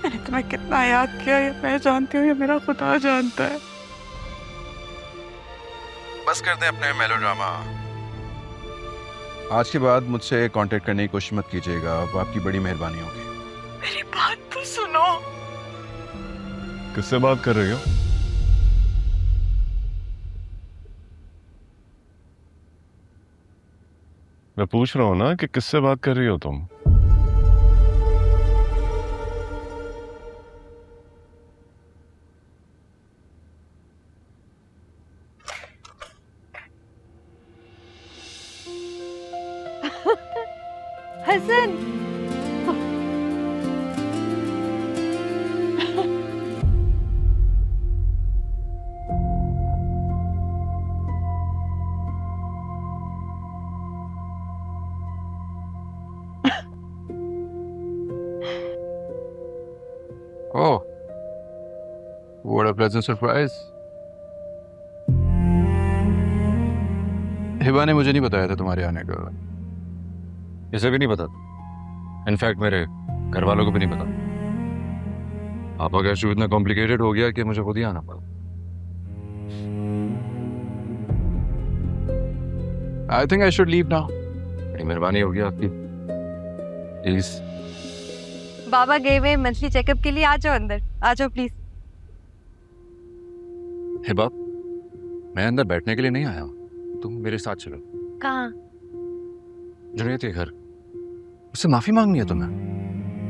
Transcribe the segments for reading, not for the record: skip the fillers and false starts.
मैंने तुम्हें कितना याद किया ये मैं जानती हूँ, ये मेरा खुदा जानता है। बस कर दें अपने मेलोड्रामा। आज के बाद मुझसे कांटेक्ट करने की कोशिश मत कीजिएगा, अब आपकी बड़ी मेहरबानी होगी। मेरी बात तो सुनो। किससे बात कर रही हो? मैं पूछ रहा हूं ना कि किससे बात कर रही हो तुम? हसन, ओह, what a pleasant surprise। Hiba ने मुझे नहीं बताया था तुम्हारे आने का। इसे भी नहीं पता, इनफैक्ट मेरे घर वालों को भी नहीं पता। पापा का इशू इतना कॉम्प्लिकेटेड हो गया कि मुझे खुद ही आना पड़ा। I think I should leave now. बड़ी मेहरबानी होगी आपकी, प्लीज। बाबा गए हुए मंथली चेकअप के लिए, आ जाओ अंदर, आ जाओ प्लीज। हिबा, मैं अंदर बैठने के लिए नहीं आया हूं, तुम मेरे साथ चलो। कहाँ? जुनैद के घर। उससे माफी मांगनी है तुम्हें।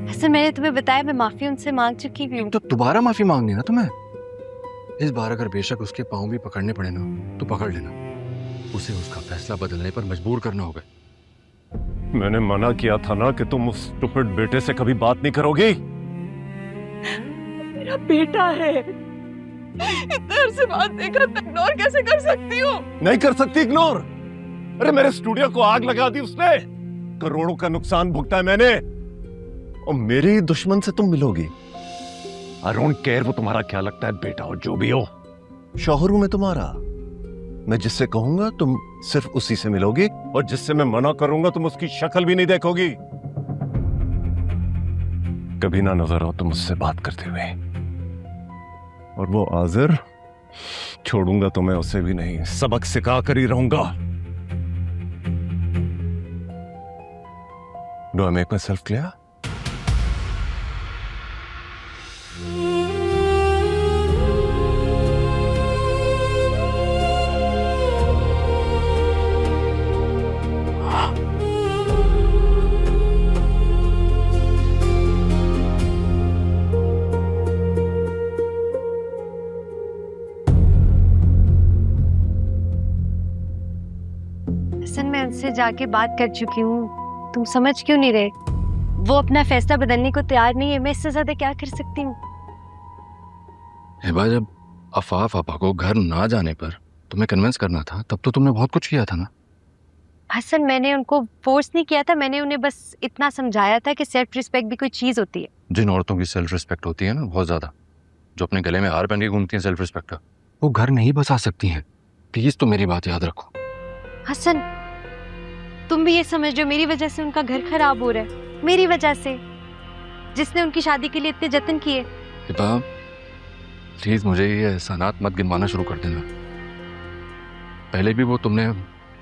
हसन, मैंने तुम्हें बताया मैं माफी उनसे मांग चुकी भी हूँ। तो दोबारा माफी मांगनी है ना तुम्हें। इस बार अगर बेशक उसके पाँव भी पकड़ने पड़े ना तो पकड़ लेना। उसे उसका फैसला बदलने पर मजबूर करना होगा। मैंने मना किया था ना कि तुम उस स्टूपिड बेटे से कभी बात नहीं करोगी। मेरा बेटा है, इतने अरसे बाद देखा तो इग्नोर कैसे कर सकती हूँ? नहीं कर सकती इग्नोर। अरे मेरे स्टूडियो को आग लगा दी उसने, करोड़ों का नुकसान भुगता है मैंने, और मेरे दुश्मन से तुम मिलोगी। आई डोंट केयर वो तुम्हारा क्या लगता है बेटा हो, जो भी हो। शौहर हूं मैं तुम्हारा। मैं जिससे कहूंगा तुम सिर्फ उसी से मिलोगी, और जिससे मैं मना करूंगा तुम उसकी शक्ल भी नहीं देखोगी। कभी ना नजर आओ तुम मुझसे बात करते हुए। और वो आजिर, छोड़ूंगा तो मैं उसे भी नहीं, सबक सिखा कर ही रहूंगा। Do I make myself clear? Hasan, मैं उनसे जाके बात कर चुकी हूँ, तुम समझ क्यों नहीं रहे? वो अपना फैसला बदलने को तैयार नहीं है, मैं इससे ज्यादा क्या कर सकती हूँ? हिबा, जब अफाफ पापा को घर ना जाने पर तुम्हें कन्विंस करना था तब तो तुमने बहुत कुछ किया था ना। हसन, मैंने उनको फोर्स नहीं किया था, मैंने उन्हें बस इतना समझाया था कि सेल्फ रिस्पेक्ट भी कोई चीज होती है। जिन औरतों की सेल्फ रिस्पेक्ट होती है ना बहुत ज्यादा, जो अपने गले में हार पहन के घूमती हैं सेल्फ रिस्पेक्ट का, वो घर नहीं बसा सकती हैं। प्लीज तो मेरी बात याद रखो। हसन, तुम भी ये समझ रहे हो मेरी वजह से उनका घर खराब हो रहा है, मेरी वजह से, जिसने उनकी शादी के लिए इतने जतन किए। हिबा, प्लीज मुझे ये एहसानात मत गिनवाना शुरू कर देना। पहले भी वो तुमने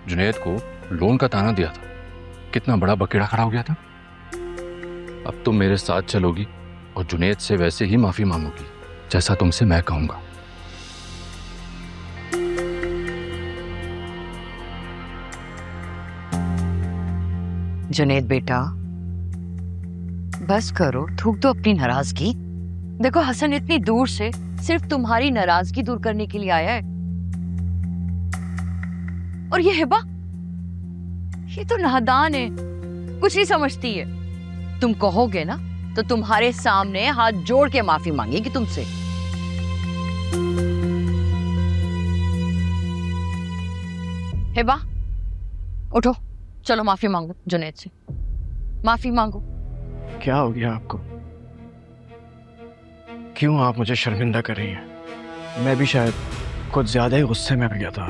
जुनैद को लोन का ताना दिया था, कितना बड़ा बकेड़ा खड़ा हो गया था। अब तुम मेरे साथ चलोगी और जुनैद से वैसे ही माफी मांगोगी जैसा तुमसे मैं कहूंगा। जुनैद बेटा, बस करो, थूक दो अपनी नाराजगी। देखो हसन इतनी दूर से सिर्फ तुम्हारी नाराजगी दूर करने के लिए आया है। और ये हिबा, ये तो नादान है, कुछ नहीं समझती है। तुम कहोगे ना तो तुम्हारे सामने हाथ जोड़ के माफी मांगेगी तुमसे। हिबा, उठो, चलो माफी मांगो जुनैद से, माफी मांगो। क्या हो गया आपको? क्यों आप मुझे शर्मिंदा कर रही हैं? मैं भी शायद कुछ ज्यादा ही गुस्से में आ गया था।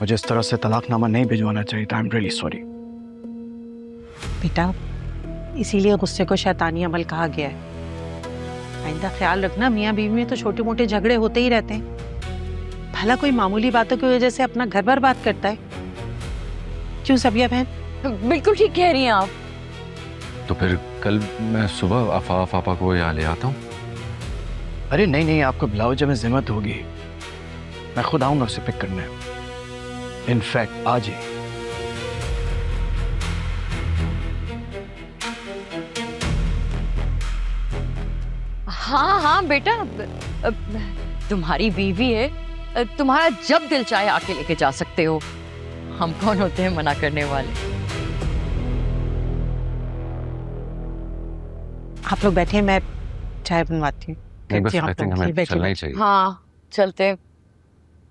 मुझे इस तरह से तलाकनामा नहीं भिजवाना चाहिए था। I am really sorry. बेटा, इसीलिए गुस्से को शैतानी अमल कहा गया है। आइंदा ख्याल रखना, मियाँ बीवी में तो छोटे मोटे झगड़े होते ही रहते हैं। भला कोई मामूली बातों की वजह से अपना घर बर्बाद करता है? क्यों सबिया बहन? बिल्कुल ठीक कह रही हैं आप। तो फिर कल मैं सुबह आफा पापा को यहाँ ले आता हूँ। अरे नहीं नहीं, आपको ब्लाउज में जिम्मत होगी, मैं खुद आऊंगा उसे पिक करने। इनफैक्ट आज ही। हाँ हाँ बेटा, तुम्हारी बीवी है, तुम्हारा जब दिल चाहे आके लेके जा सकते हो। हम कौन होते हैं मना करने वाले। आप लोग बैठे, मैं चाय बनवाती हूँ। नहीं बस यहाँ आई पे थिंक हमें बैठे चलना ही बैठे। चाहिए। हाँ चलते हैं।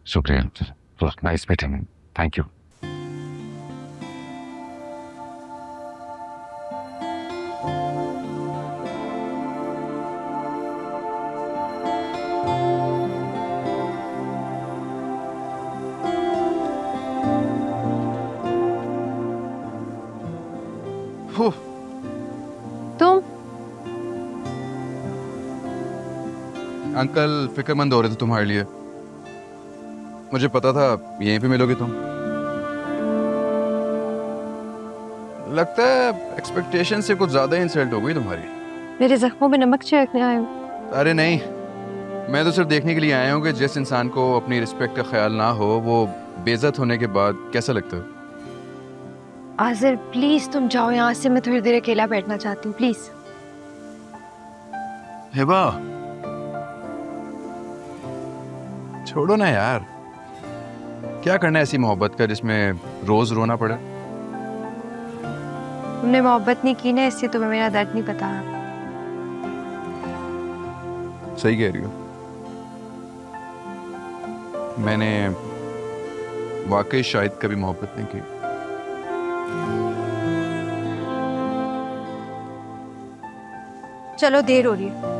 शुक्रिया, नाइस मीटिंग, थैंक यू। तुम अंकल फिक्रमंद हो रहे थे तुम्हारे लिए, मुझे पता था यहीं पे मिलोगे तुम। लगता है एक्सपेक्टेशन से कुछ ज्यादा इंसल्ट हो गई तुम्हारी। मेरे जख्मों में नमक छिड़कने आए हो? अरे नहीं, मैं तो सिर्फ देखने के लिए आया हूँ कि जिस इंसान को अपनी रिस्पेक्ट का ख्याल ना हो वो बेइज्जत होने के बाद कैसा लगता है। आजिर प्लीज तुम जाओ यहाँ से, मैं थोड़ी देर अकेला बैठना चाहती हूँ, प्लीज। हिबा छोड़ो ना यार, क्या करना है ऐसी मोहब्बत का जिसमें रोज रोना पड़े। तुमने मोहब्बत नहीं की ना, इससे तुम्हें मेरा दर्द नहीं पता। सही कह रही हो, मैंने वाकई शायद कभी मोहब्बत नहीं की। चलो देर हो रही है।